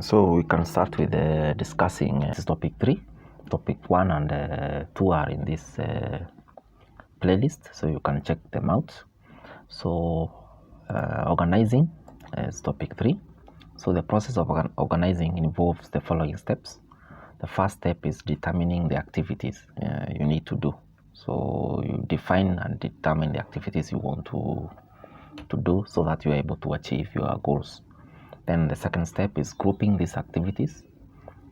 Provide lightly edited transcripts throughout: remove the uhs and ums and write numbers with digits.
So we can start with discussing topic 3. Topic 1 and 2 are in this playlist, so you can check them out. So organizing is topic 3. So the process of organizing involves the following steps. The first step is determining the activities you need to do. So you define and determine the activities you want to do so that you are able to achieve your goals. Then the second step is grouping these activities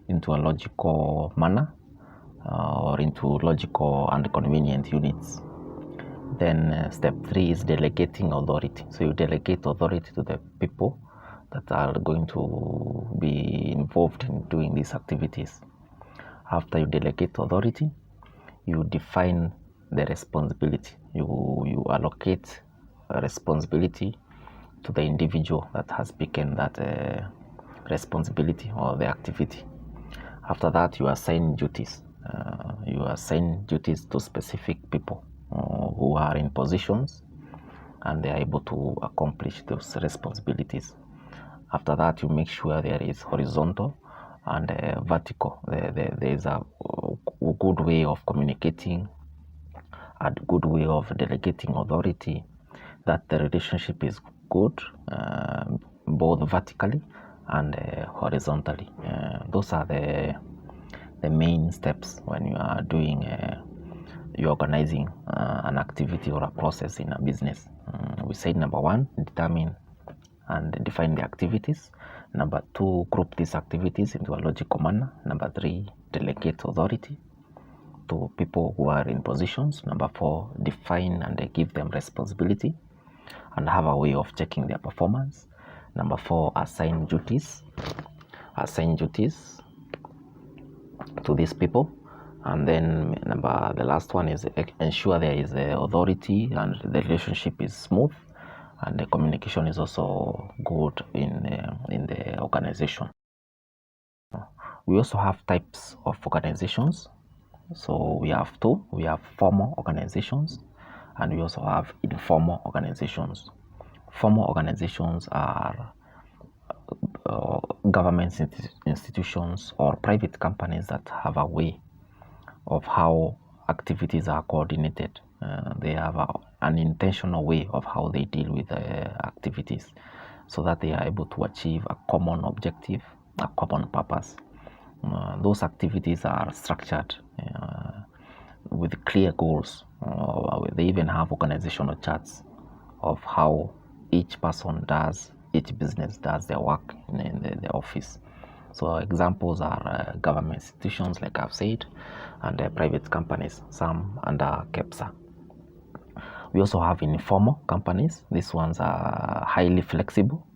into a logical manner or into logical and convenient units. Then step 3 is delegating authority. So you delegate authority to the people that are going to be involved in doing these activities. After you delegate authority, you define the responsibility. You allocate a responsibility to the individual that has taken that responsibility or the activity. After that, you assign duties. You assign duties to specific people who are in positions and they are able to accomplish those responsibilities. After that, you make sure there is horizontal and vertical. There is a good way of communicating, a good way of delegating authority, that the relationship is good, both vertically and horizontally. Those are the main steps when you are doing you're organizing an activity or a process in a business. We said number 1, determine and define the activities. Number 2, group these activities into a logical manner. Number 3, delegate authority to people who are in positions. Number 4, define and give them responsibility and have a way of checking their performance. Number 4, assign duties to these people. And then the last one is ensure there is authority and the relationship is smooth and the communication is also good in the organization. We also have types of organizations. So we have 2. We have formal organizations and we also have informal organizations. Formal organizations are government institutions or private companies that have a way of how activities are coordinated. They have an intentional way of how they deal with activities so that they are able to achieve a common objective, a common purpose. Those activities are structured with clear goals. They even have organizational charts of how each person does, each business does their work in the office. So examples are government institutions, like I've said, and private companies, some under KEPSA. We also have informal companies. These ones are highly flexible.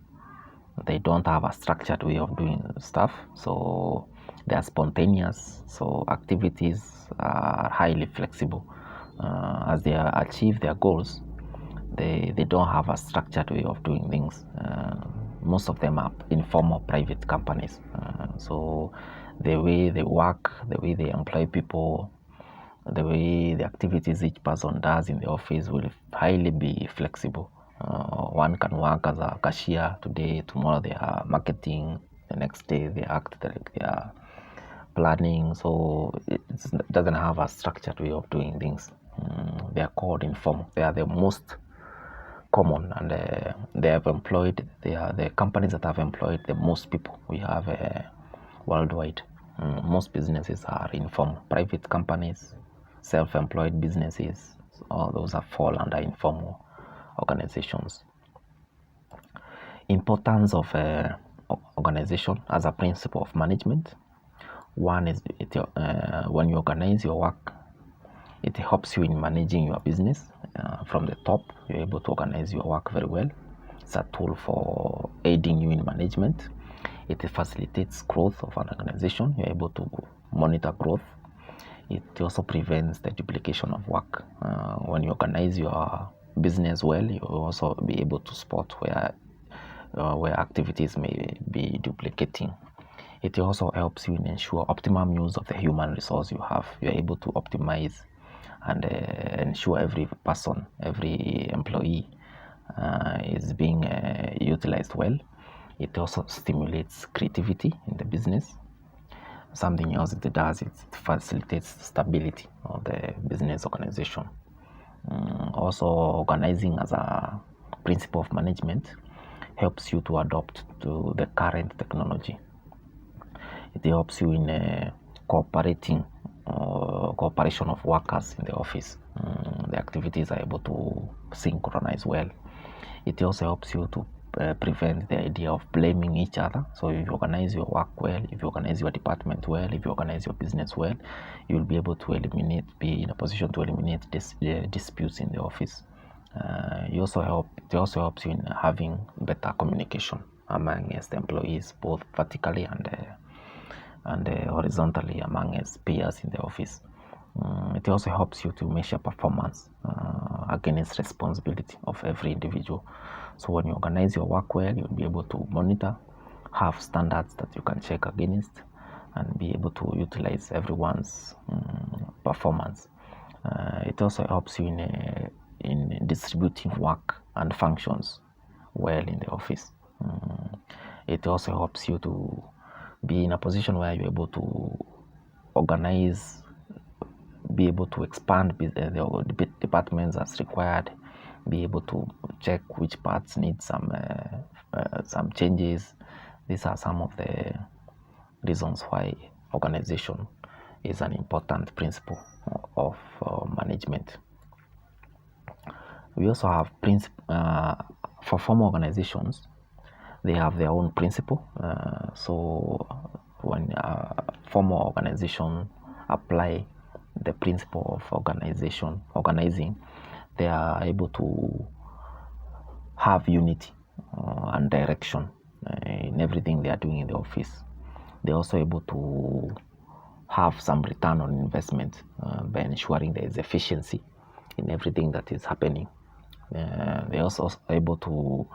They don't have a structured way of doing stuff, so they are spontaneous. So activities are highly flexible. As they achieve their goals, they don't have a structured way of doing things. Most of them are informal private companies. So the way they work, the way they employ people, the way the activities each person does in the office will highly be flexible. One can work as a cashier today, tomorrow they are marketing, the next day they act like they are planning. So it doesn't have a structured way of doing things. They are called informal. They are the most common, and they have employed, they are the companies that have employed the most people we have worldwide. Most businesses are informal. Private companies, self-employed businesses, all those are fall under informal organizations. Importance of organization as a principle of management. One is when you organize your work, it helps you in managing your business from the top. You're able to organize your work very well. It's a tool for aiding you in management. It facilitates growth of an organization. You're able to monitor growth. It also prevents the duplication of work. When you organize your business well, you will also be able to spot where activities may be duplicating. It also helps you in ensure optimum use of the human resource you have. You're able to optimize and ensure every person, every employee is being utilized well. It also stimulates creativity in the business. Something else it does, it facilitates stability of the business organization. Also, organizing as a principle of management helps you to adapt to the current technology. It helps you in cooperation of workers in the office. The activities are able to synchronize well. It also helps you to prevent the idea of blaming each other. So if you organize your work well, if you organize your department well, if you organize your business well, you'll be able to be in a position to eliminate disputes in the office. It also helps you in having better communication amongst the employees, both vertically and horizontally among its peers in the office. It also helps you to measure performance against responsibility of every individual. So when you organize your work well, you'll be able to monitor, have standards that you can check against, and be able to utilize everyone's performance. It also helps you in distributing work and functions well in the office. It also helps you to be in a position where you're able to organize, be able to expand the departments as required, be able to check which parts need some changes. These are some of the reasons why organization is an important principle of management. We also have for formal organizations, they have their own principle. So when formal organization apply the principle of organizing, they are able to have unity and direction in everything they are doing in the office. They're also able to have some return on investment by ensuring there is efficiency in everything that is happening. They're also able to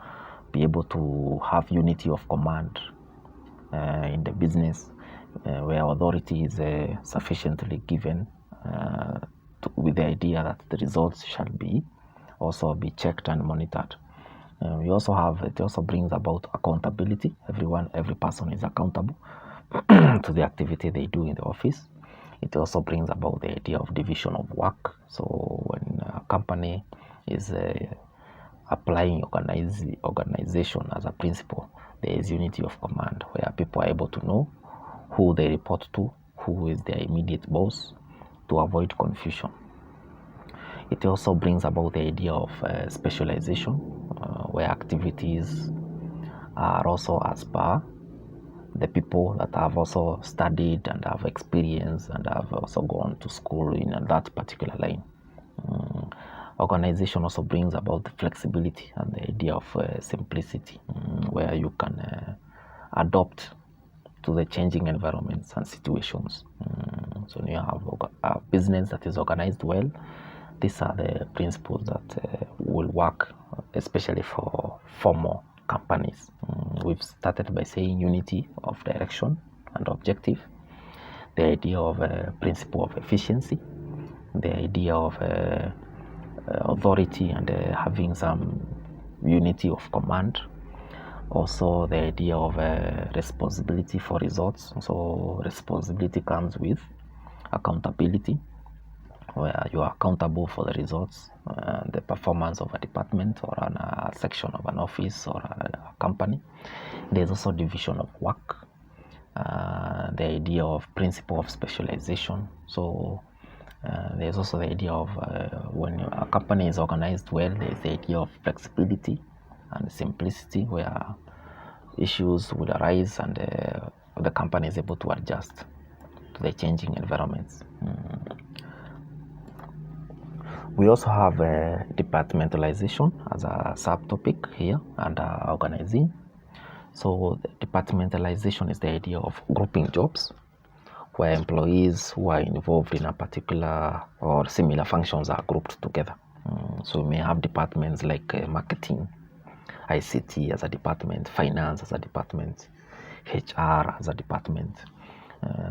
be able to have unity of command in the business, where authority is sufficiently given with the idea that the results shall be also be checked and monitored. It also brings about accountability. Every person is accountable to the activity they do in the office. It also brings about the idea of division of work. So when a company is applying organization as a principle, there is unity of command where people are able to know who they report to, who is their immediate boss, to avoid confusion. It also brings about the idea of specialization, where activities are also as per the people that have also studied and have experience and have also gone to school in that particular line. Organization also brings about the flexibility and the idea of simplicity, where you can adopt to the changing environments and situations. So you have a business that is organized well. These are the principles that will work, especially for formal companies. We've started by saying unity of direction and objective, the idea of a principle of efficiency, the idea of authority and having some unity of command, also the idea of responsibility for results. So responsibility comes with accountability, where you are accountable for the results, the performance of a department or a section of an office or a company. There's also division of work, the idea of principle of specialization. So there's also the idea of when a company is organized well, there's the idea of flexibility and simplicity, where issues will arise and the company is able to adjust to the changing environments. We also have departmentalization as a subtopic here under organizing. So departmentalization is the idea of grouping jobs, where employees who are involved in a particular or similar functions are grouped together. So we may have departments like marketing, ICT as a department, finance as a department, HR as a department.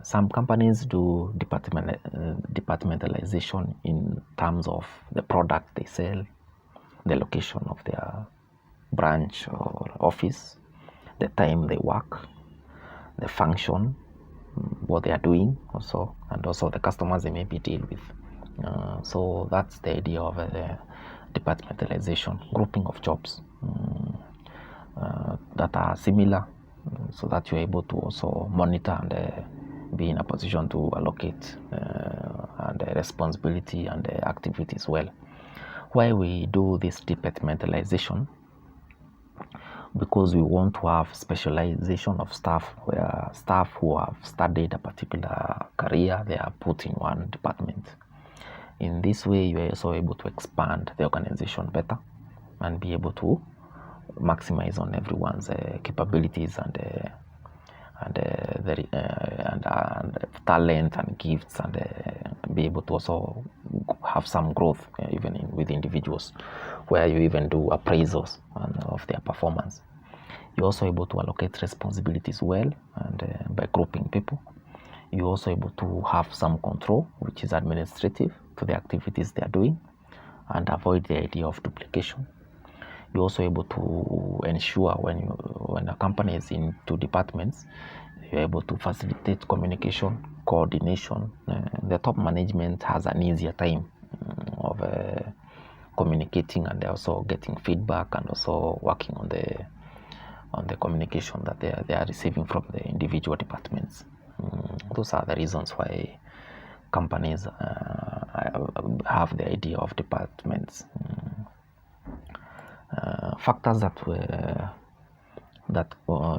Some companies do departmentalization in terms of the product they sell, the location of their branch or office, the time they work, the function, what they are doing also, and also the customers they maybe deal with. So that's the idea of departmentalization, grouping of jobs that are similar, so that you're able to also monitor and be in a position to allocate and responsibility and activities well. Why we do this departmentalization? Because we want to have specialization of staff, where staff who have studied a particular career, they are put in one department. In this way, you are also able to expand the organization better and be able to maximize on everyone's capabilities and talent and gifts, and be able to also have some growth even with individuals, where you even do appraisals of their performance. You're also able to allocate responsibilities well, and by grouping people. You're also able to have some control, which is administrative, to the activities they are doing, and avoid the idea of duplication. You're also able to ensure when a company is in two departments, you're able to facilitate communication, coordination. The top management has an easier time of communicating, and also getting feedback, and also working on the communication that they are receiving from the individual departments. Those are the reasons why companies have the idea of departments. Factors that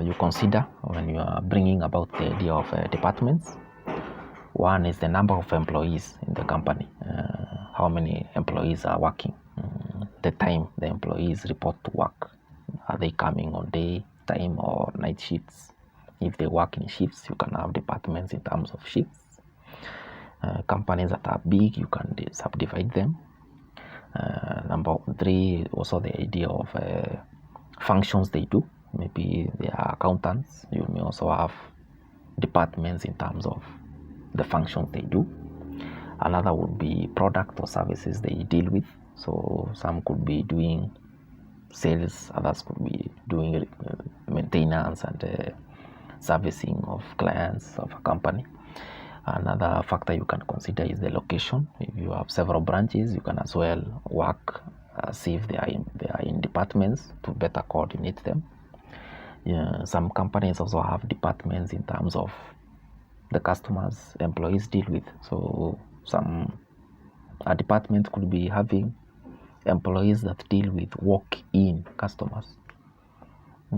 you consider when you are bringing about the idea of departments. One is the number of employees in the company. How many employees are working? The time the employees report to work. Are they coming on day, time, or night shifts? If they work in shifts, you can have departments in terms of shifts. Companies that are big, you can subdivide them. Number 3, also the idea of functions they do. Maybe they are accountants. You may also have departments in terms of the functions they do. Another would be product or services they deal with. So some could be doing sales, others could be doing maintenance and servicing of clients of a company. Another factor you can consider is the location. If you have several branches, you can as well work, see if they are in departments to better coordinate them. Some companies also have departments in terms of the customers employees deal with. So a department could be having employees that deal with walk-in customers,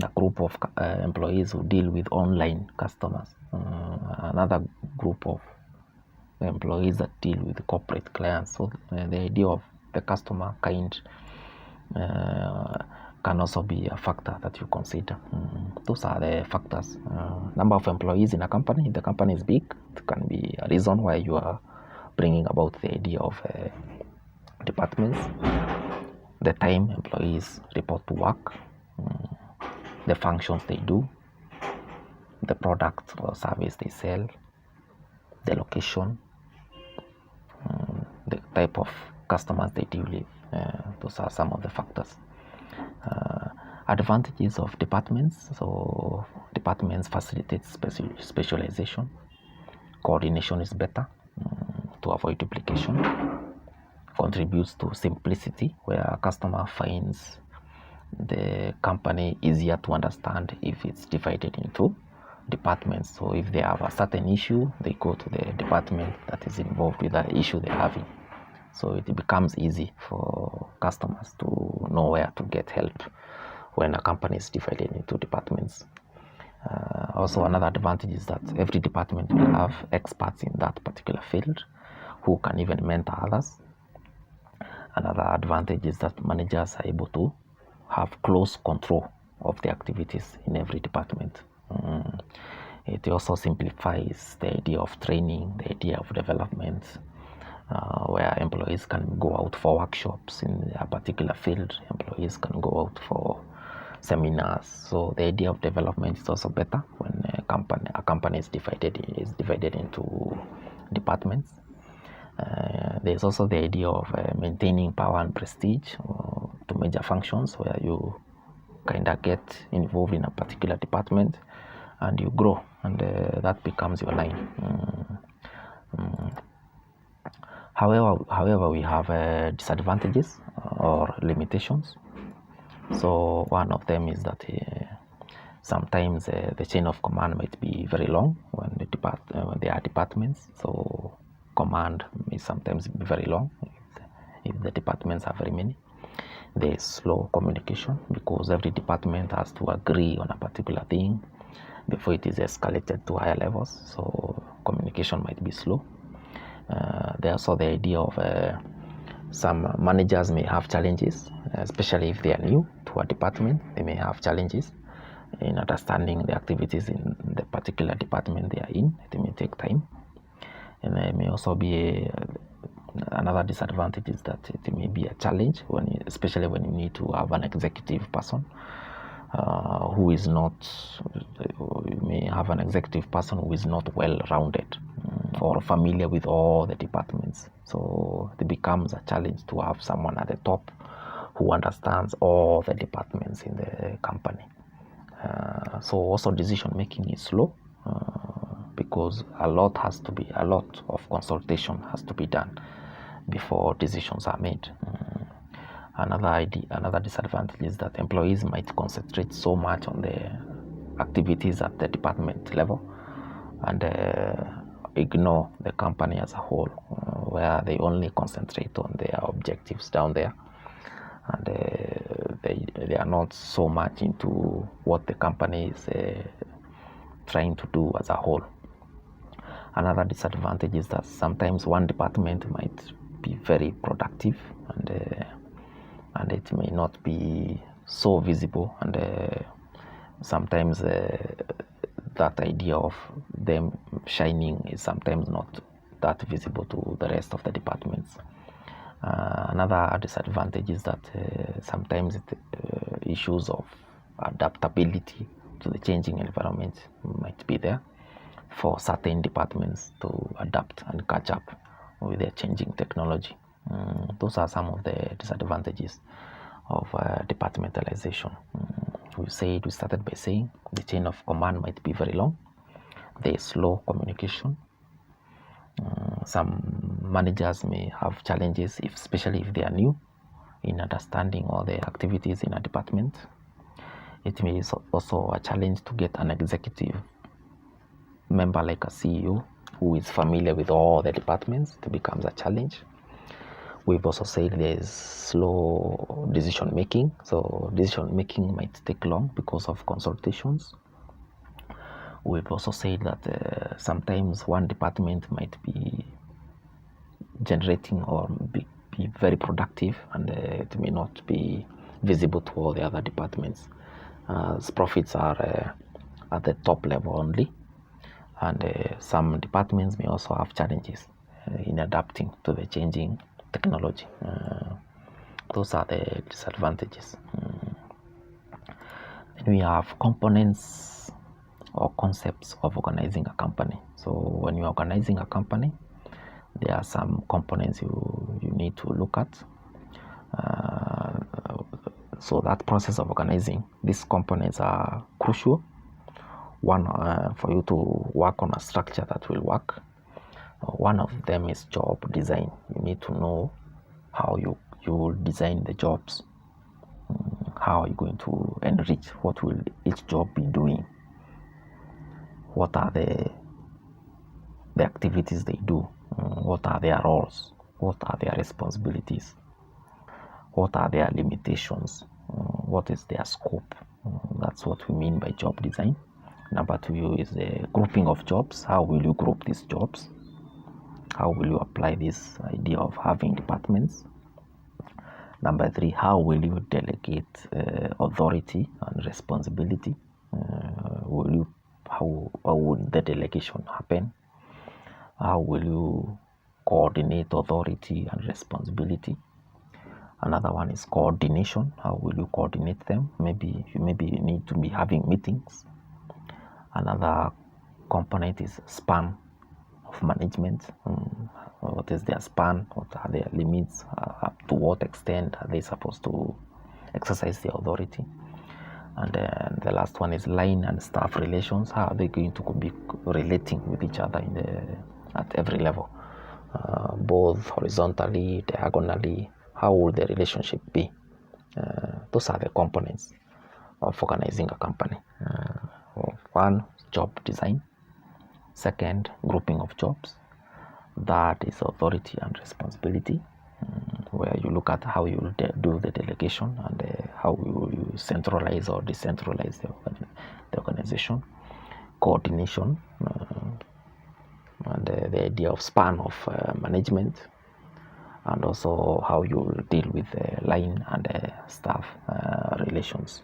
a group of employees who deal with online customers, another group of employees that deal with corporate clients. So the idea of the customer kind can also be a factor that you consider. Those are the factors. Number of employees in a company. If the company is big, it can be a reason why you are bringing about the idea of departments. The time employees report to work, the functions they do, the product or service they sell, the location, the type of customers they deal with. Those are some of the factors. Advantages of departments. So departments facilitate specialization. Coordination is better to avoid duplication. Contributes to simplicity, where a customer finds the company easier to understand if it's divided into departments. So if they have a certain issue, they go to the department that is involved with the issue they're having. So it becomes easy for customers to know where to get help when a company is divided into departments. Also, another advantage is that every department will have experts in that particular field who can even mentor others. Another advantage is that managers are able to have close control of the activities in every department. It also simplifies the idea of training, the idea of development, where employees can go out for workshops in a particular field. Employees can go out for seminars. So the idea of development is also better when a company is divided into departments. There's also the idea of maintaining power and prestige to major functions, where you kind of get involved in a particular department and you grow, and that becomes your line. However, we have disadvantages or limitations. So one of them is that sometimes the chain of command might be very long when there are departments. So command may sometimes be very long if the departments are very many. There is slow communication because every department has to agree on a particular thing before it is escalated to higher levels. So communication might be slow. There's also the idea of some managers may have challenges, especially if they are new to a department. They may have challenges in understanding the activities in the particular department they are in. It may take time. And there may also be another disadvantage is that it may be a challenge, especially when you need to have an executive person who is not, you may have an executive person who is not well-rounded or familiar with all the departments. So it becomes a challenge to have someone at the top who understands all the departments in the company. So also decision making is slow because a lot of consultation has to be done before decisions are made. Another disadvantage is that employees might concentrate so much on the activities at the department level and ignore the company as a whole, where they only concentrate on their objectives down there, and they are not so much into what the company is trying to do as a whole. Another disadvantage is that sometimes one department might be very productive and it may not be so visible, and sometimes that idea of them shining is sometimes not that visible to the rest of the departments. Another disadvantage is that sometimes issues of adaptability to the changing environment might be there for certain departments to adapt and catch up with the changing technology. Those are some of the disadvantages of departmentalization. We started by saying the chain of command might be very long. There is slow communication. Some managers may have challenges, especially if they are new, in understanding all the activities in a department. It may be also a challenge to get an executive member like a CEO who is familiar with all the departments. It becomes a challenge. We've also said there is slow decision making. So decision making might take long because of consultations. We've also said that sometimes one department might be generating or be very productive, and it may not be visible to all the other departments. Profits are at the top level only, and some departments may also have challenges in adapting to the changing technology. Those are the disadvantages. Then we have components or concepts of organizing a company. So when you're organizing a company, there are some components you need to look at. So that process of organizing, these components are crucial. One, for you to work on a structure that will work. One of them is job design. You need to know how you will design the jobs. How are you going to enrich? What will each job be doing? What are the activities they do? What are their roles? What are their responsibilities? What are their limitations? What is their scope? That's what we mean by job design. Number two is the grouping of jobs. How will you group these jobs? How will you apply this idea of having departments? Number three, how will you delegate authority and responsibility? How would the delegation happen? How will you coordinate authority and responsibility? Another one is coordination. How will you coordinate them? Maybe you need to be having meetings. Another component is span of management. What is their span? What are their limits? Up to what extent are they supposed to exercise their authority? And then the last one is line and staff relations. How are they going to be relating with each other at every level, both horizontally, diagonally? How will the relationship be? Those are the components of organizing a company. One, job design. Second, grouping of jobs. That is authority and responsibility, where you look at how you do the delegation and how you centralize or decentralize the organization. Coordination, and the idea of span of management, and also how you deal with the line and staff relations.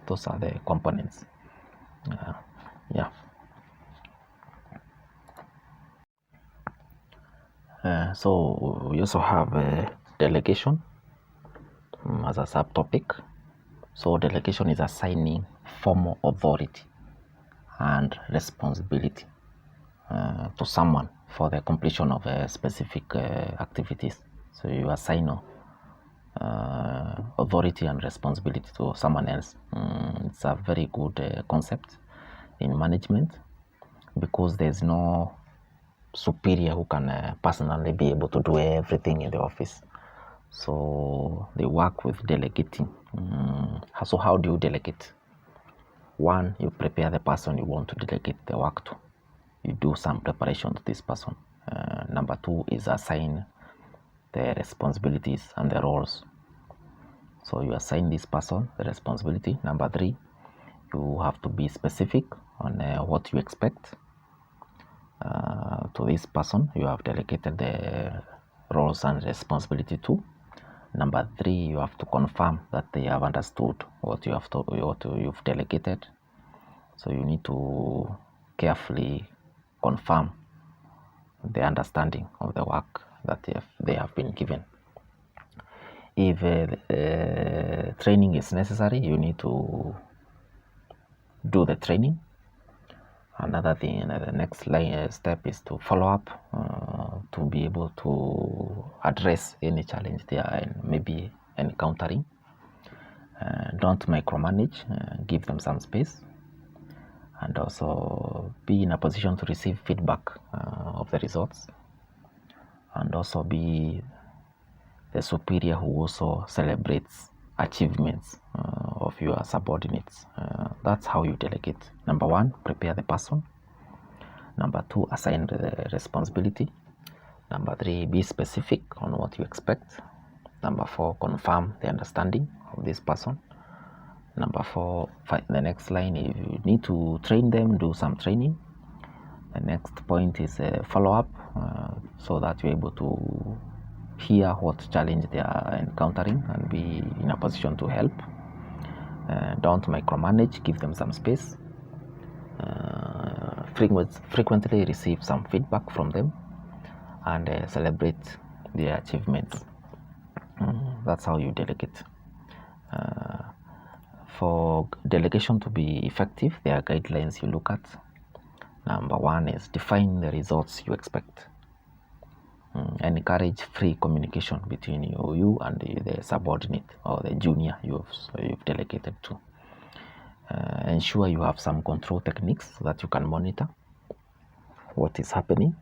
Those are the components. Yeah. So we also have delegation as a subtopic. So delegation is assigning formal authority and responsibility to someone for the completion of specific activities. So you assign authority and responsibility to someone else. It's a very good concept in management, because there's no superior who can personally be able to do everything in the office. So they work with delegating. So how do you delegate? One, you prepare the person you want to delegate the work to. You do some preparation to this person. Number two is assign the responsibilities and the roles. So you assign this person the responsibility. Number three, you have to be specific on what you expect to this person you have delegated the roles and responsibility to. Number three, you have to confirm that they have understood what you've delegated. So you need to carefully confirm the understanding of the work that they have been given. If training is necessary, you need to do the training. Another thing, the next step is to follow up to be able to address any challenge they are maybe encountering. Don't micromanage, give them some space, and also be in a position to receive feedback of the results, and also be the superior who also celebrates achievements of your subordinates. That's how you delegate. Number one, prepare the person. Number two, assign the responsibility. Number three, be specific on what you expect. Number four, confirm the understanding of this person. Number four, the next line, if you need to train them, do some training. The next point is follow up, so that you're able to hear what challenge they are encountering and be in a position to help. Don't micromanage, give them some space. Frequently receive some feedback from them, and celebrate their achievements. That's how you delegate. For delegation to be effective, there are guidelines you look at. Number one is define the results you expect. Encourage free communication between you and the subordinate or the junior you've delegated to. Ensure you have some control techniques so that you can monitor what is happening.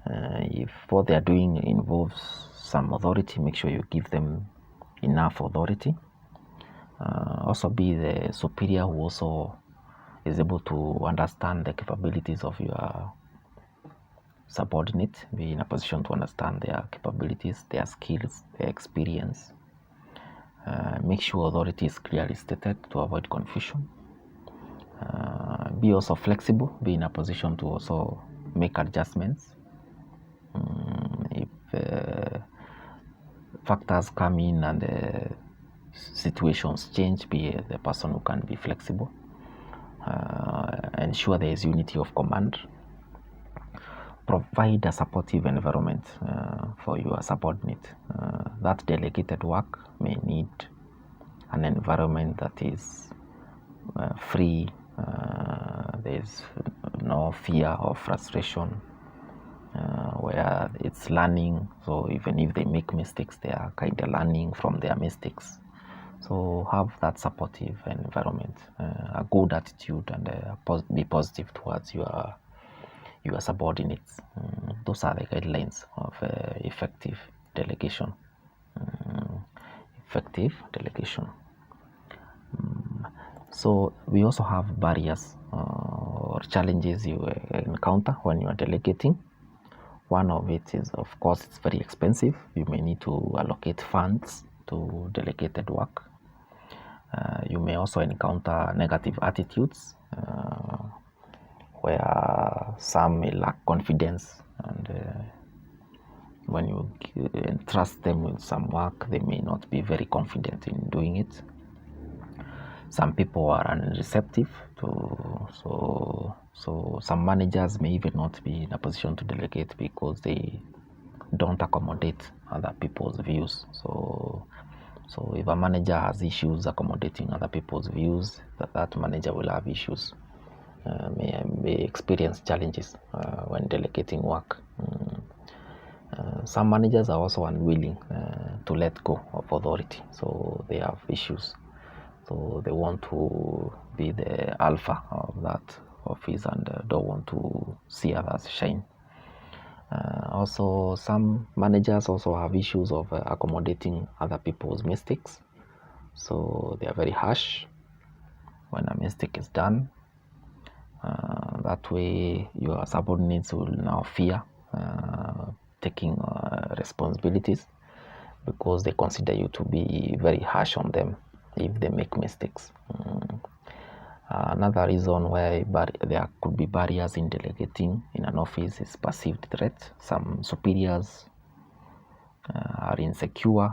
If what they are doing involves some authority, make sure you give them enough authority. Also be the superior who also is able to understand the capabilities of your subordinate, be in a position to understand their capabilities, their skills, their experience. Make sure authority is clearly stated to avoid confusion. Be also flexible, be in a position to also make adjustments. If factors come in and the situations change, be the person who can be flexible. Ensure there is unity of command. Provide a supportive environment for your subordinate. That delegated work may need an environment that is free. There's no fear or frustration, where it's learning. So even if they make mistakes, they are kind of learning from their mistakes. So have that supportive environment, a good attitude, and be positive towards your subordinates. Those are the guidelines of effective delegation. Effective delegation. So we also have barriers or challenges you encounter when you are delegating. One of it is, of course, it's very expensive. You may need to allocate funds to delegated work. You may also encounter negative attitudes where some may lack confidence, and when you entrust them with some work, they may not be very confident in doing it. Some people are unreceptive to, so some managers may even not be in a position to delegate because they don't accommodate other people's views. So if a manager has issues accommodating other people's views, that manager will have issues, may experience challenges when delegating work. Some managers are also unwilling to let go of authority, so they have issues. So they want to be the alpha of that office and don't want to see others shine. Also, some managers also have issues of accommodating other people's mistakes. So they are very harsh when a mistake is done. That way, your subordinates will now fear taking responsibilities because they consider you to be very harsh on them if they make mistakes. Another reason why there could be barriers in delegating in an office is perceived threat. Some superiors are insecure.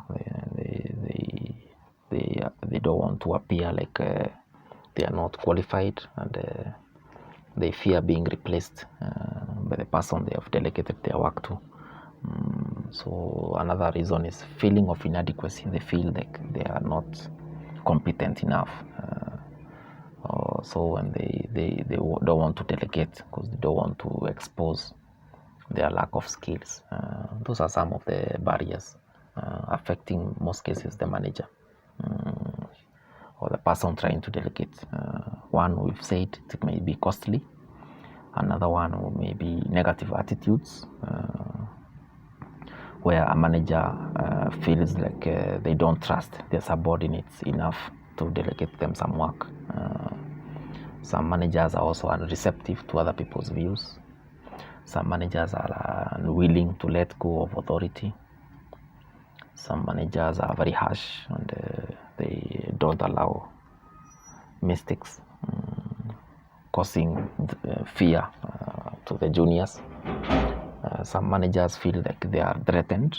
They don't want to appear like they are not qualified, and they fear being replaced by the person they have delegated their work to. So another reason is feeling of inadequacy. They feel like they are not competent enough. So when they don't want to delegate because they don't want to expose their lack of skills. Those are some of the barriers affecting most cases the manager or the person trying to delegate. One, we've said it may be costly. Another one may be negative attitudes, where a manager feels like they don't trust their subordinates enough to delegate them some work. Some managers are also unreceptive to other people's views. Some managers are unwilling to let go of authority. Some managers are very harsh and they don't allow mistakes, causing fear to the juniors. Some managers feel like they are threatened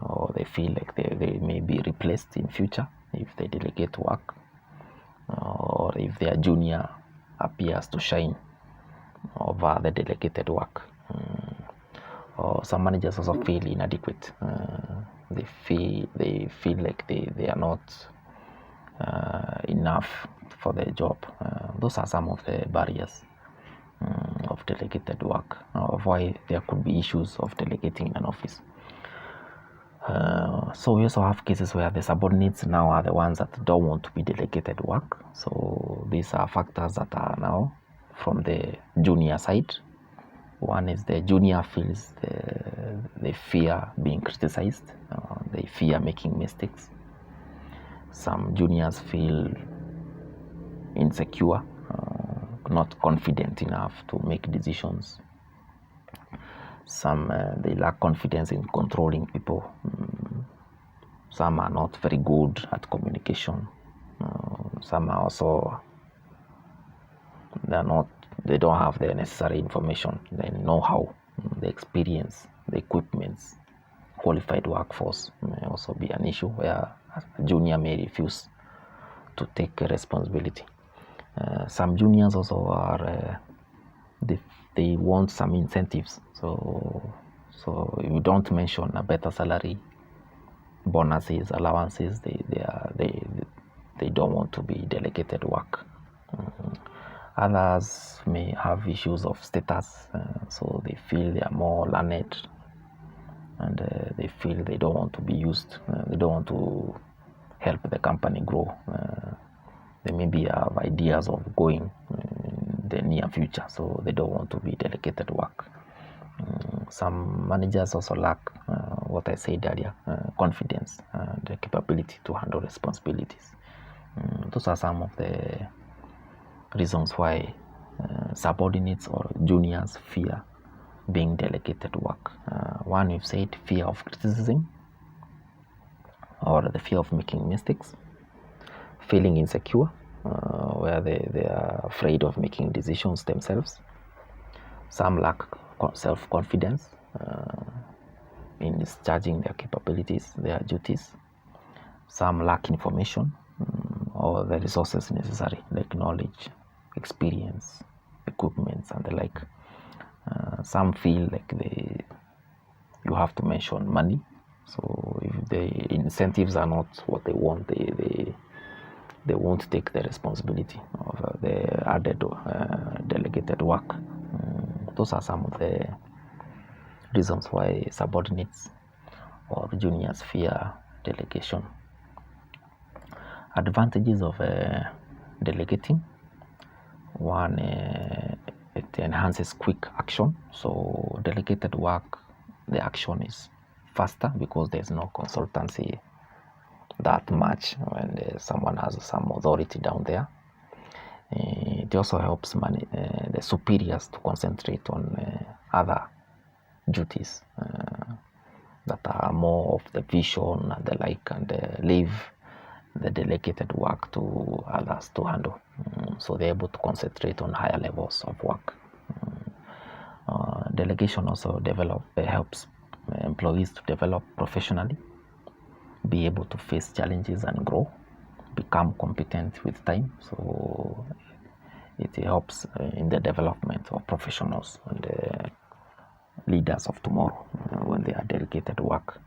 or they feel like they may be replaced in future if they delegate work or if their junior appears to shine over the delegated work. Or some managers also feel inadequate. They feel like they are not enough for their job. Those are some of the barriers of delegated work, of why there could be issues of delegating in an office. So we also have cases where the subordinates now are the ones that don't want to be delegated work. So these are factors that are now from the junior side. One is the junior feels they fear being criticized, they fear making mistakes. Some juniors feel insecure, not confident enough to make decisions. Some they lack confidence in controlling people. Some are not very good at communication. Some are also they don't have the necessary information, the know-how, the experience, the equipments. Qualified workforce may also be an issue where a junior may refuse to take responsibility. Some juniors also are they want some incentives. So if you don't mention a better salary, bonuses, allowances, they don't want to be delegated work. Others may have issues of status, so they feel they are more learned and they feel they don't want to be used. They don't want to help the company grow. They maybe have ideas of going in the near future, so they don't want to be delegated work. Some managers also lack what I said earlier, confidence and the capability to handle responsibilities. Those are some of the reasons why subordinates or juniors fear being delegated work. One, we've said fear of criticism or the fear of making mistakes, feeling insecure, where they are afraid of making decisions themselves. Some lack self-confidence in discharging their capabilities, their duties. Some lack information or the resources necessary, like knowledge, experience, equipment, and the like. Some feel like you have to mention money. So if the incentives are not what they want, they won't take the responsibility of the added delegated work. Those are some of the reasons why subordinates or juniors fear delegation. Advantages of delegating. One, it enhances quick action. So delegated work, the action is faster because there's no consultancy that much when someone has some authority down there. It also helps the superiors to concentrate on other duties that are more of the vision and the like, and leave the delegated work to others to handle. So they're able to concentrate on higher levels of work. Delegation also helps employees to develop professionally, be able to face challenges and grow, become competent with time. So it helps in the development of professionals and leaders of tomorrow when they are delegated work.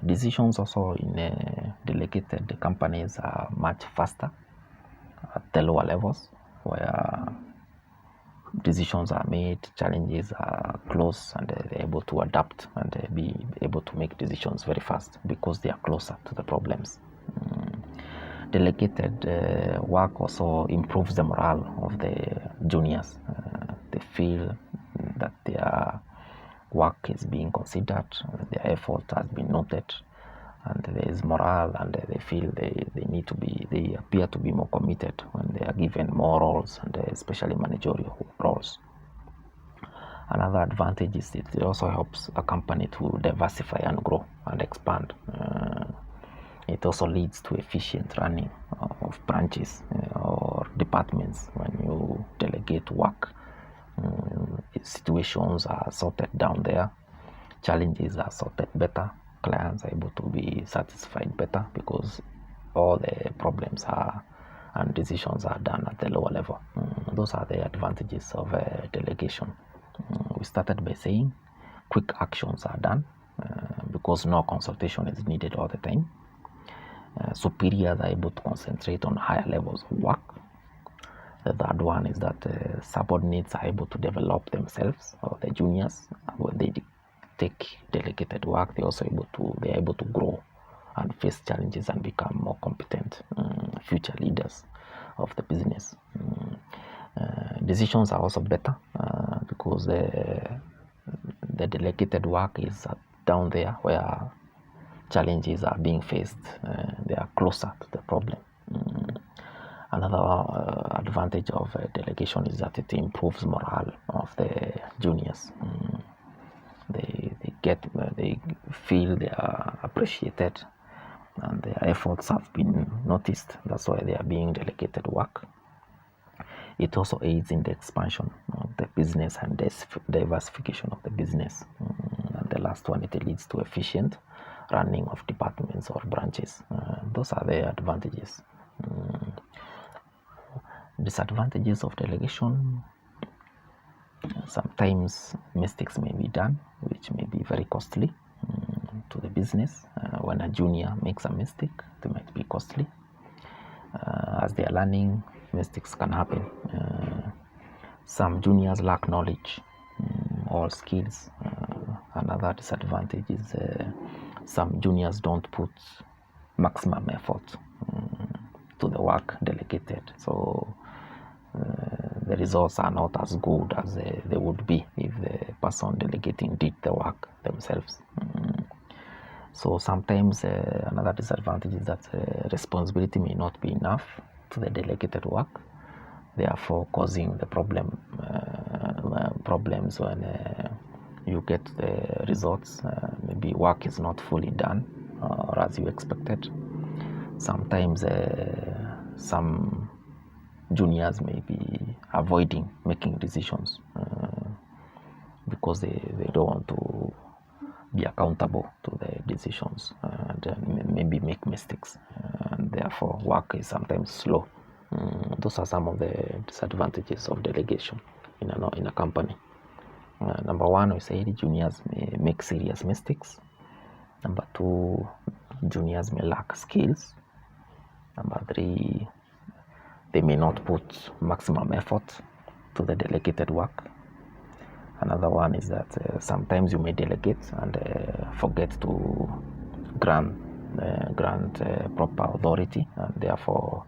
Decisions also in delegated companies are much faster at the lower levels, where decisions are made, challenges are close, and they're able to adapt and be able to make decisions very fast because they are closer to the problems. Delegated work also improves the morale of the juniors. They feel that their work is being considered, their effort has been noted, and there is morale, and they feel they appear to be more committed when they are given more roles, and especially managerial roles. Another advantage is it also helps a company to diversify and grow and expand. It also leads to efficient running of branches or departments when you delegate work. Situations are sorted down there, challenges are sorted better, clients are able to be satisfied better because all the problems and decisions are done at the lower level. Those are the advantages of delegation. We started by saying quick actions are done because no consultation is needed all the time. Superiors are able to concentrate on higher levels of work. The third one is that subordinates are able to develop themselves, or the juniors. When they take delegated work, they're able to grow and face challenges and become more competent future leaders of the business. Decisions are also better because the delegated work is down there where challenges are being faced. They are closer to the problem. Another advantage of delegation is that it improves morale of the juniors. They feel they are appreciated and their efforts have been noticed. That's why they are being delegated work. It also aids in the expansion of the business and diversification of the business. And the last one, it leads to efficient running of departments or branches. Those are the advantages. Disadvantages of delegation: sometimes mistakes may be done, which may be very costly to the business. When a junior makes a mistake, they might be costly. As they are learning, mistakes can happen. Some juniors lack knowledge or skills. Another disadvantage is some juniors don't put maximum effort to the work delegated. So the results are not as good as they would be if the person delegating did the work themselves. So sometimes another disadvantage is that responsibility may not be enough to the delegated work, therefore causing the problems when you get the results. Maybe work is not fully done or as you expected. Sometimes some juniors may be avoiding making decisions because they don't want to be accountable to the decisions and maybe make mistakes, and therefore work is sometimes slow. Those are some of the disadvantages of delegation in a company. Number one, we say juniors may make serious mistakes. Number two, juniors may lack skills. Number three, they may not put maximum effort to the delegated work. Another one is that sometimes you may delegate and forget to grant proper authority, and therefore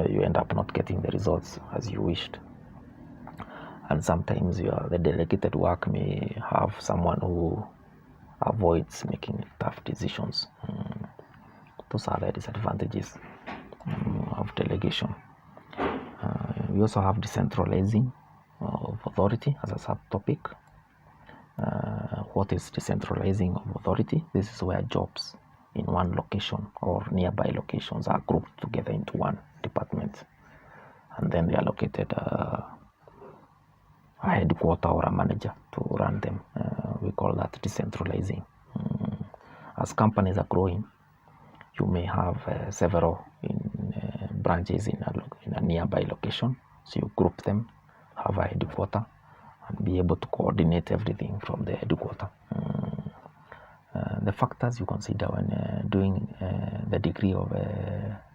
you end up not getting the results as you wished. And sometimes the delegated work may have someone who avoids making tough decisions. Those are the disadvantages of delegation. We also have decentralizing of authority as a subtopic. What is decentralizing of authority? This is where jobs in one location or nearby locations are grouped together into one department, and then they are allocated a headquarter or a manager to run them. We call that decentralizing. As companies are growing, you may have several branches in a nearby location, so you group them, have a headquarter, and be able to coordinate everything from the headquarter. The factors you consider when doing the degree of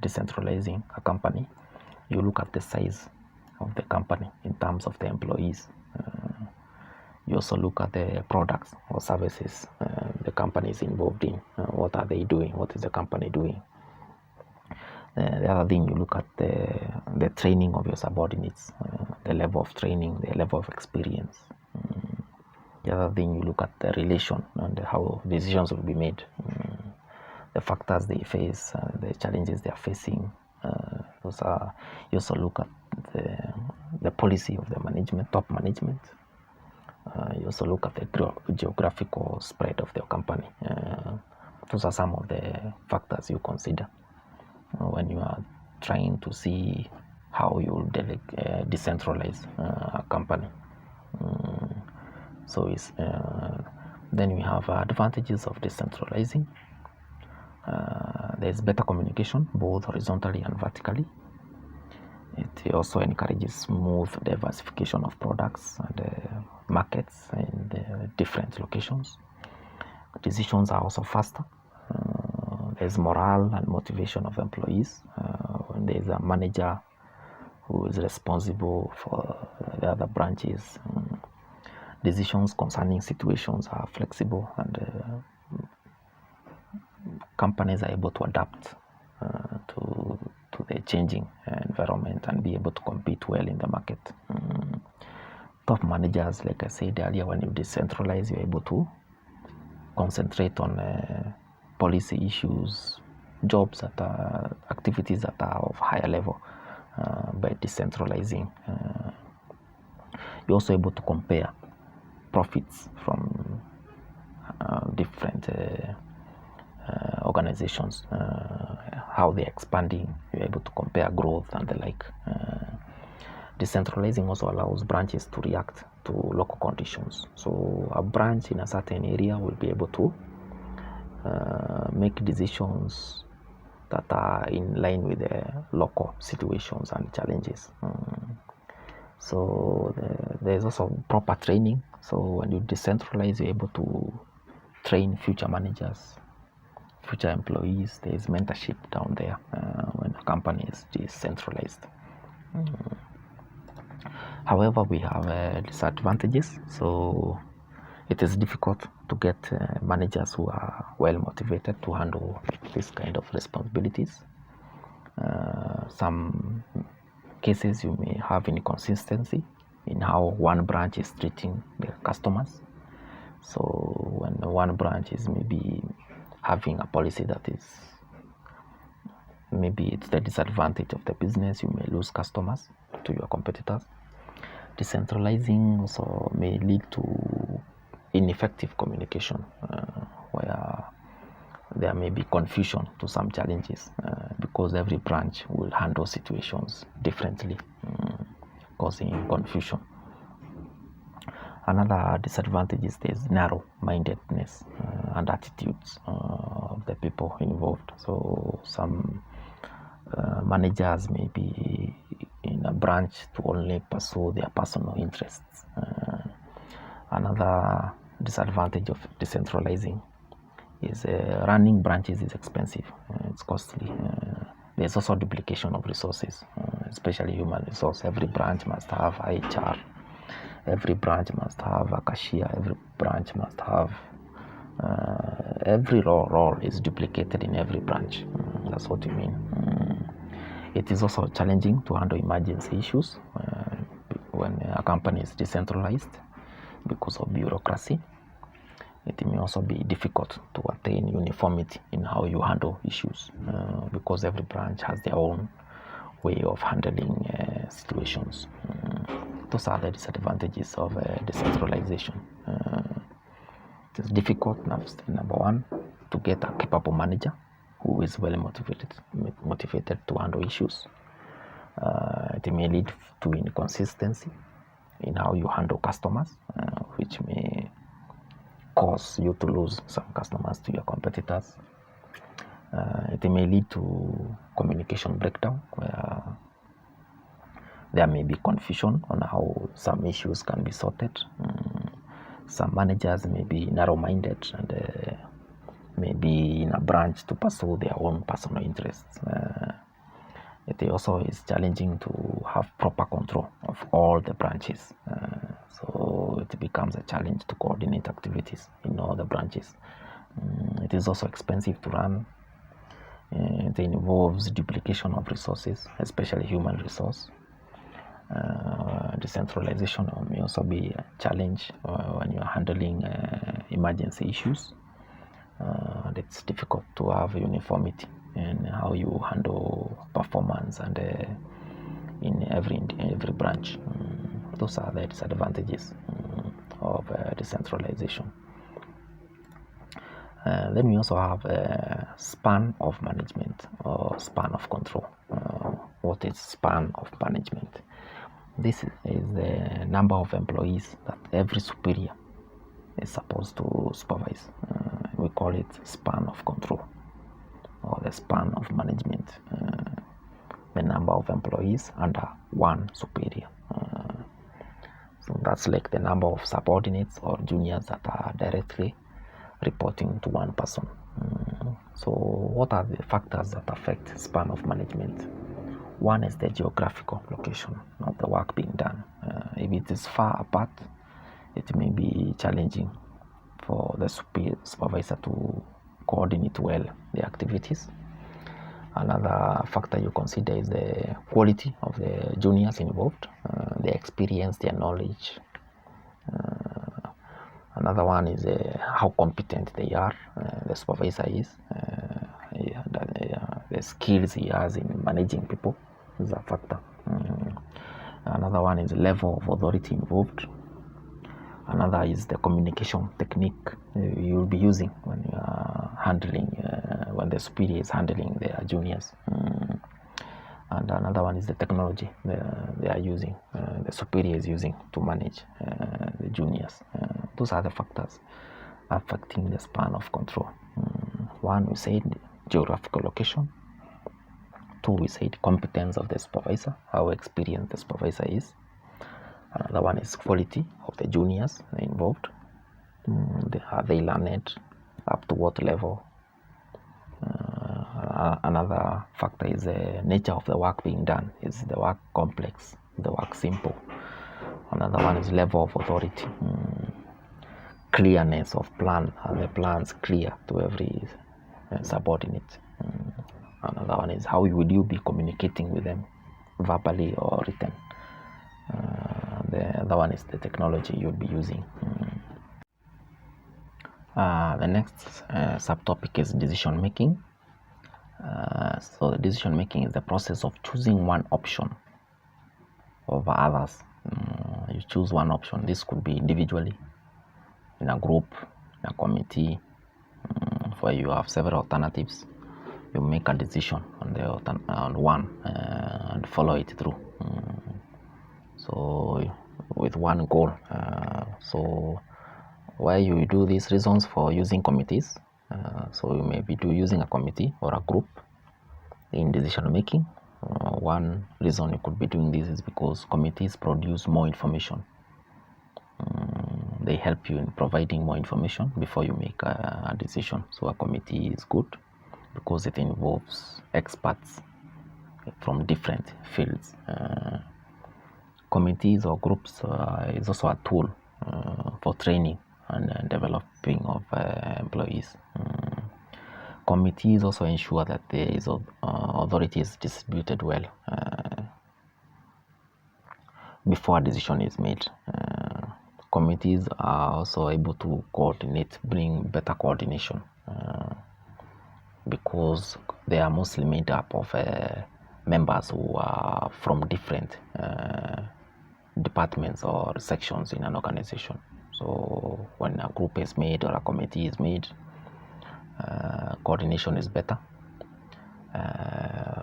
decentralizing a company, you look at the size of the company in terms of the employees. You also look at the products or services the company is involved in. What are they doing? What is the company doing? The other thing, you look at the training of your subordinates, the level of training, the level of experience. The other thing, you look at the relation and how decisions will be made, the factors they face, the challenges they are facing. You also look at the policy of the management, top management. You also look at the geographical spread of the company. Those are some of the factors you consider when you are trying to see how you decentralize a company. Then we have advantages of decentralizing. There's better communication, both horizontally and vertically. It also encourages smooth diversification of products and markets in different locations. Decisions are also faster. There's morale and motivation of employees. When there's a manager who is responsible for the other branches, decisions concerning situations are flexible, and companies are able to adapt to the changing environment and be able to compete well in the market. Top managers, like I said earlier, when you decentralize, you're able to concentrate on policy issues, jobs that are activities that are of higher level by decentralizing. You're also able to compare profits from different organizations, how they're expanding. You're able to compare growth and the like. Decentralizing also allows branches to react to local conditions. So a branch in a certain area will be able to make decisions that are in line with the local situations and challenges. So there's also proper training. So when you decentralize, you're able to train future managers, future employees. There's mentorship down there when a company is decentralized. However, we have disadvantages. So It is difficult to get managers who are well motivated to handle this kind of responsibilities. Some cases you may have inconsistency in how one branch is treating their customers. So when one branch is maybe having a policy that is maybe it's the disadvantage of the business, you may lose customers to your competitors. Decentralizing also may lead to ineffective communication, where there may be confusion to some challenges, because every branch will handle situations differently, causing confusion. Another disadvantage is this narrow-mindedness and attitudes of the people involved. So some managers may be in a branch to only pursue their personal interests. Another disadvantage of decentralizing is running branches is expensive, it's costly. There's also duplication of resources, especially human resource. Every branch must have HR, every branch must have a cashier, every branch must have every role is duplicated in every branch. That's what you mean. It is also challenging to handle emergency issues when a company is decentralized because of bureaucracy. It may also be difficult to attain uniformity in how you handle issues, because every branch has their own way of handling situations. Those are the disadvantages of decentralization. It is difficult, number one, to get a capable manager who is well motivated to handle issues. It may lead to inconsistency in how you handle customers, which may cause you to lose some customers to your competitors. It may lead to communication breakdown, where there may be confusion on how some issues can be sorted. Some managers may be narrow-minded and may be in a branch to pursue their own personal interests. It also is challenging to have proper control of all the branches. So it becomes a challenge to coordinate activities in all the branches. It is also expensive to run. It involves duplication of resources, especially human resource. Decentralization may also be a challenge when you're handling emergency issues. It's difficult to have uniformity in how you handle performance and in every branch. Those are the disadvantages of decentralization. Then we also have a span of management or span of control. What is span of management? This is the number of employees that every superior is supposed to supervise. We call it span of control or the span of management. The number of employees under one superior. So that's like the number of subordinates or juniors that are directly reporting to one person. So what are the factors that affect span of management? One is the geographical location of the work being done. If it is far apart, it may be challenging for the supervisor to coordinate well the activities. Another factor you consider is the quality of the juniors involved, their experience, their knowledge. Another one is how competent they are, the supervisor is, the skills he has in managing people is a factor. Another one is the level of authority involved. Another is the communication technique you'll be using when you are handling, when the superior is handling their juniors. And another one is the technology they are using, the superior is using to manage the juniors. Those are the factors affecting the span of control. One, we said geographical location. Two, we said competence of the supervisor, how experienced the supervisor is. Another one is quality of the juniors involved. Are they learned? Up to what level? Another factor is the nature of the work being done. Is the work complex? The work simple? Another one is level of authority. clearness of plan, the plans clear to every subordinate. Another one is how would you be communicating with them, verbally or written. The other one is the technology you'll be using. The next subtopic is decision making. So the decision making is the process of choosing one option over others. You choose one option. This could be individually, in a group, in a committee, where you have several alternatives. You make a decision on one and follow it through. So with one goal. So why you do these reasons for using committees? So you may be using a committee or a group in decision making. One reason you could be doing this is because committees produce more information. They help you in providing more information before you make a decision. So a committee is good because it involves experts from different fields. Committees or groups is also a tool for training and developing of employees. Committees also ensure that there is authority is distributed well before a decision is made. Committees are also able to coordinate, bring better coordination because they are mostly made up of members who are from different departments or sections in an organization. So when a group is made or a committee is made, coordination is better.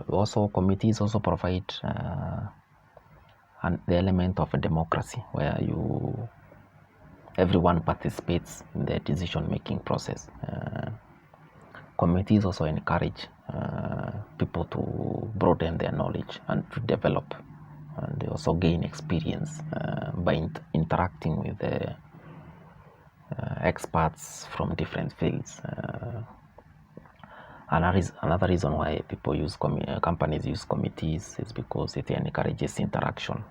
Also, committees also provide the element of a democracy where everyone participates in the decision-making process. Committees also encourage people to broaden their knowledge and to develop, and they also gain experience by interacting with the experts from different fields. Another reason why companies use committees is because it encourages interaction,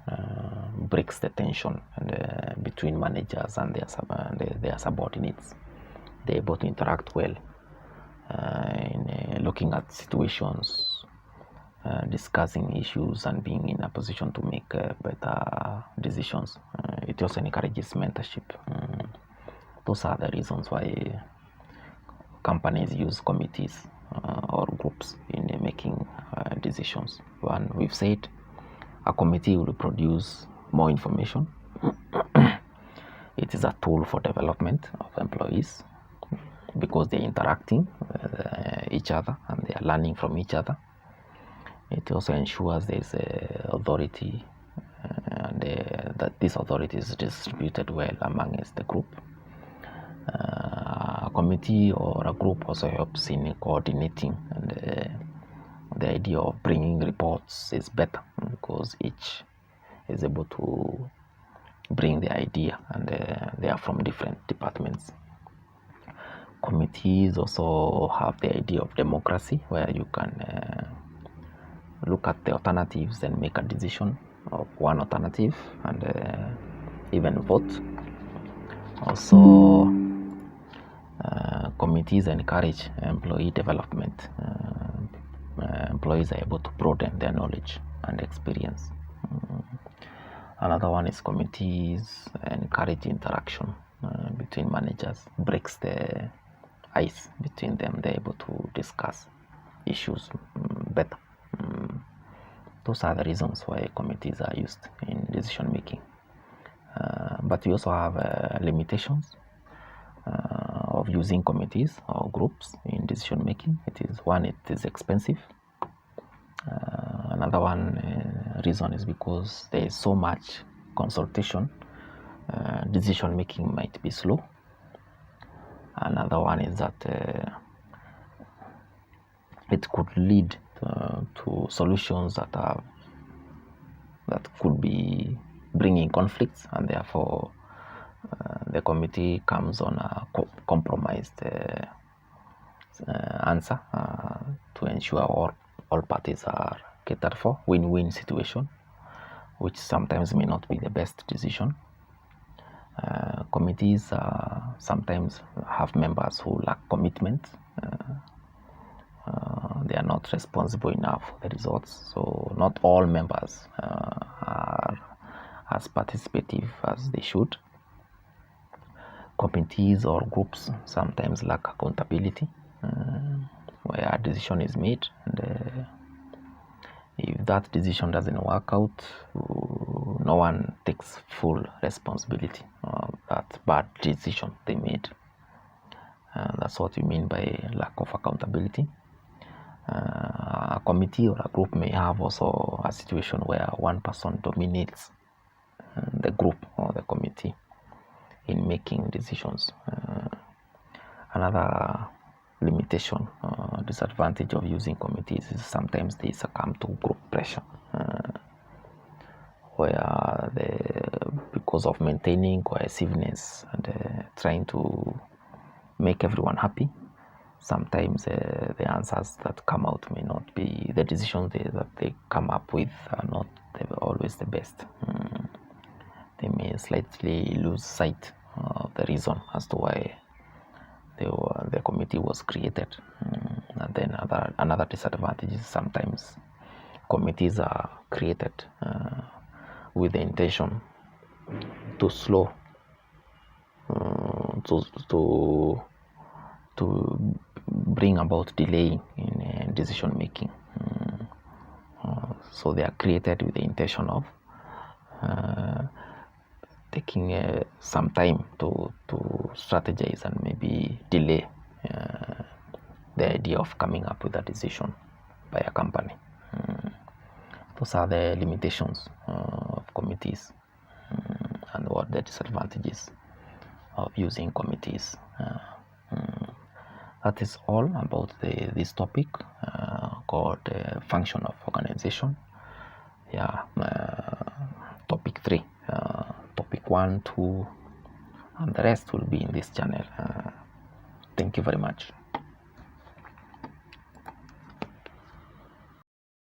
breaks the tension between managers and their subordinates. They're able to interact well in looking at situations, discussing issues, and being in a position to make better decisions. It also encourages mentorship. Those are the reasons why companies use committees or groups in making decisions. One, we've said a committee will produce more information. It is a tool for development of employees because they're interacting with each other and they are learning from each other. It also ensures there's authority and that this authority is distributed well amongst the group. A committee or a group also helps in coordinating, and the idea of bringing reports is better because each is able to bring the idea, and they are from different departments. Committees also have the idea of democracy where you can look at the alternatives and make a decision of one alternative and even vote. Also, committees encourage employee development. Employees are able to broaden their knowledge and experience. Another one is committees encourage interaction between managers, breaks the ice between them. They're able to discuss issues better. Those are the reasons why committees are used in decision making. But we also have limitations of using committees or groups in decision making. It is expensive. Another reason is because there is so much consultation. Decision making might be slow. Another one is that it could lead to solutions that could be bringing conflicts, and therefore the committee comes on a compromised answer to ensure all parties are catered for, win-win situation, which sometimes may not be the best decision. Committees sometimes have members who lack commitment. They are not responsible enough for the results. So not all members are as participative as they should. Committees or groups sometimes lack accountability, where a decision is made, and if that decision doesn't work out, no one takes full responsibility of that bad decision they made. That's what we mean by lack of accountability. A committee or a group may have also a situation where one person dominates the group or the committee in making decisions. Another limitation, disadvantage of using committees is sometimes they succumb to group pressure, where because of maintaining cohesiveness and trying to make everyone happy, sometimes the answers that come out may not be, the decisions that they come up with are not always the best. They may slightly lose sight of the reason as to why the committee was created. And then another disadvantage is sometimes committees are created with the intention to slow, to bring about delay in decision making. So they are created with the intention of taking some time to strategize and maybe delay the idea of coming up with a decision by a company. Those are the limitations of committees and what the disadvantages of using committees. That is all about this topic called function of organization. Topic 3, topic 1, 2, and the rest will be in this channel. Thank you very much.